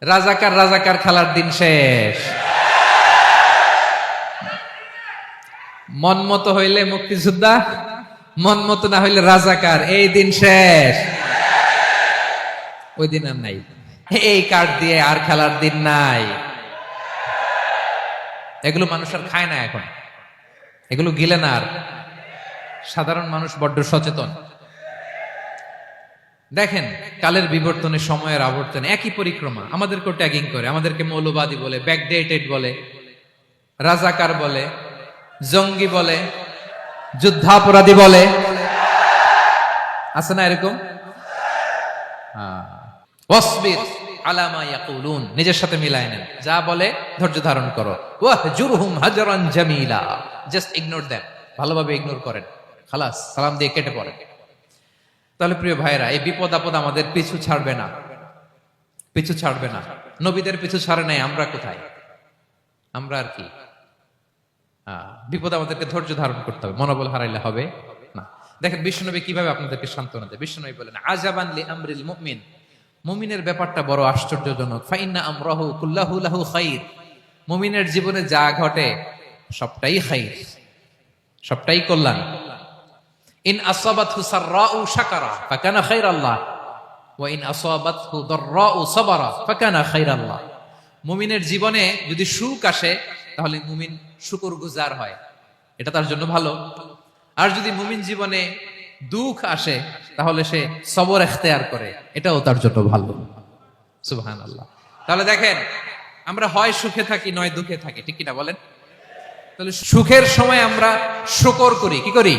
রাজাকার রাজাকার খেলার দিন শেষ। মন মতো হইলে মুক্তিযোদ্ধা, মন মতো না হইলে রাজাকার, এই দিন শেষ। ওই দিন আর নাই, এই কার্ড দিয়ে আর খেলার দিন নাই। এগুলো মানুষ আর খায় না এখন, এগুলো গিলে না আর। সাধারণ মানুষ বড্ড সচেতন। দেখেন, কালের বিবর্তনে, সময়ের আবর্তনে একই পরিক্রমা আমাদেরকেও ট্যাগিং করে, আমাদেরকে মৌলবাদী বলে, ব্যাকডেটেড বলে, রাজাকার বলে, জঙ্গি বলে, যুদ্ধাপরাধী বলে। আছে না এরকম? ওয়াসবির আলা মা ইয়াকুলুন, নিজের সাথে মিলায় নেন, যা বলে ধৈর্য ধারণ করো। ওয়াহজুরহুম হাজরান জামিলা, জাস্ট ইগনোর দেম, ভালোভাবে ইগনোর করেন, খালাস, সালাম দিয়ে কেটে পড়েন। তাহলে প্রিয় ভাইরা, এই বিপদ আপদ আমাদের পিছু ছাড়বে না, পিছু ছাড়বে না। নবীদের পিছু ছাড়ে নাই, আমরা কোথায়? আমরা আর কি? বিপদ আমাদেরকে ধৈর্য ধারণ করতে হবে, মনোবল হারাইলে হবে না। দেখেন বিশ্বনবী কিভাবে আপনাদেরকে সান্ত্বনা দেয়। বিশ্বনবী বলেন, আজাবান লি আমরিল মুমিন, মুমিনের ব্যাপারটা বড় আশ্চর্যজনক। ফাইন্না আমরাহু কুল্লাহু লাহু খাইর, মুমিনের জীবনে যা ঘটে সবটাই খাইর, সবটাই কল্যাণ। ইন আসাবাতহু সাররাউ শাকারা ফাকানা খাইরাল্লাহ ওয়া ইন আসাবাতহু দাররাউ সাবারা ফাকানা খাইরাল্লাহ। মুমিনের জীবনে যদি সুখ আসে তাহলে মুমিন শুকরগুজার হয়, এটা তার জন্য ভালো। আর যদি মুমিন জীবনে দুঃখ আসে তাহলে সে সবর ইখতিয়ার করে, এটাও তার জন্য ভালো। সুবহানাল্লাহ। তাহলে দেখেন, আমরা হয় সুখে থাকি নয় দুঃখে থাকি, ঠিক কিনা বলেন? তাহলে সুখের সময় আমরা শুকর করি, কি করি?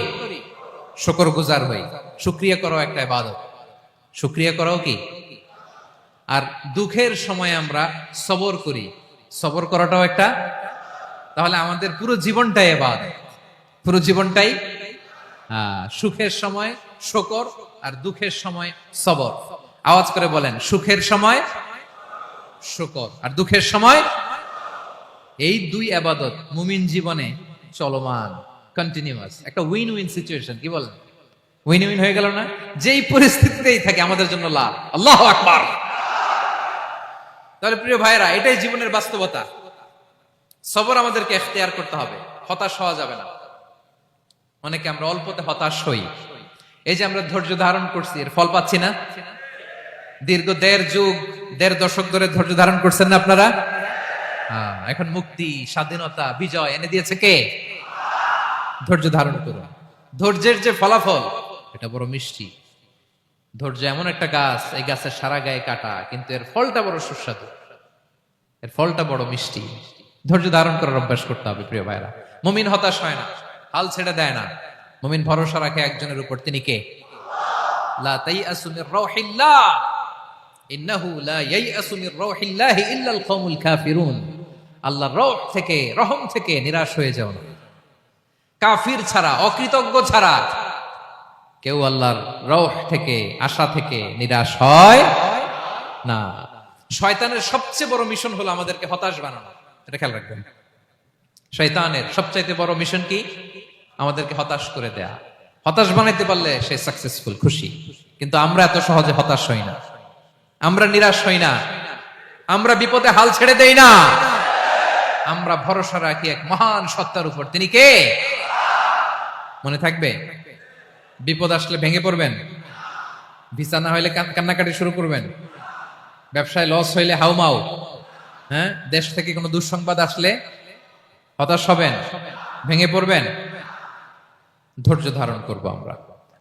শুকরগুজার হই। শুকরিয়া করাও একটা ইবাদত, শুকরিয়া করাও কি? আর দুঃখের সময় আমরা সবর করি, সবর করাটাও একটা। তাহলে আমাদের পুরো জীবনটাই ইবাদত, পুরো জীবনটাই সুখের সময় শুকর আর দুঃখের সময় সবর। আওয়াজ করে বলেন, সুখের সময় শুকর আর দুঃখের সময়। এই দুই ইবাদত মুমিন জীবনে চলমান, কন্টিনিউয়াস, একটা উইন উইন সিচুয়েশন। কি বলেন? উইন উইন হয়ে গেল না? যেই পরিস্থিতিতেই থাকে আমাদের জন্য লাভ। আল্লাহু আকবার। তাহলে প্রিয় ভাইরা, এটাই জীবনের বাস্তবতা। সবর আমাদেরকে ইখতিয়ার করতে হবে, হতাশ হওয়া যাবে না। অনেকে আমরা অল্পতে হতাশ হই। এই যে আমরা ধৈর্য ধারণ করছি, এর ফল পাচ্ছি না। দীর্ঘ দেড় দশক ধরে ধৈর্য ধারণ করছেন না আপনারা? এখন মুক্তি, স্বাধীনতা, বিজয় এনে দিয়েছে কে? ধৈর্য ধারণ করুন। ধৈর্যের যে ফলাফল, এটা বড় মিষ্টি। ধৈর্য এমন একটা গাছ, এই গাছের সারা গায়ে কাটা, কিন্তু এর ফলটা বড় সুস্বাদু, এর ফলটা বড় মিষ্টি। ধৈর্য ধারণ করার অভ্যাস করতে হবে প্রিয় ভাইরা। মুমিন হতাশ হয় না, হাল ছেড়ে দেয় না। মুমিন ভরসা রাখে একজনের উপর, তিনি কে? লা তাইয়াসু মির রাউহিল্লাহ ইন্নাহু লা ইয়াইয়াসু মির রাউহিল্লাহি ইল্লাল কওমুল কাফিরুন। আল্লাহর রহ থেকে, রহম থেকে নিরাশ হয়ে যাও না। কাফির ছাড়া, অকৃতজ্ঞ ছাড়া কেউ আল্লাহর রহ থেকে, আশা থেকে নিরাশ হয় না। শয়তানের সবচেয়ে বড় মিশন হলো আমাদেরকে হতাশ বানানো, এটা খেয়াল রাখবেন। শয়তানের সবচাইতে বড় মিশন কি? আমাদেরকে হতাশ করে দেয়া। হতাশ বানাইতে পারলে সে সাকসেসফুল, খুশি। কিন্তু আমরা এত সহজে হতাশ হই না, আমরা নিরাশ হই না, আমরা বিপদে হাল ছেড়ে দেই না। আমরা ভরসা রাখি এক মহান সত্তার উপর, তিনি কে? মনে থাকবে? বিপদ আসলে ভেঙে পড়বেন, ভিসা না হইলে কান্নাকাটি শুরু করবেন, ব্যবসায় লস হইলে হাউমাউ, দেশ থেকে কোনো দুঃসংবাদ আসলে হতাশ হবেন, ভেঙে পড়বেন। ধৈর্য ধারণ করব আমরা।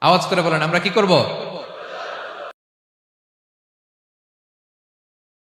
আওয়াজ করে বলেন, আমরা কি করব?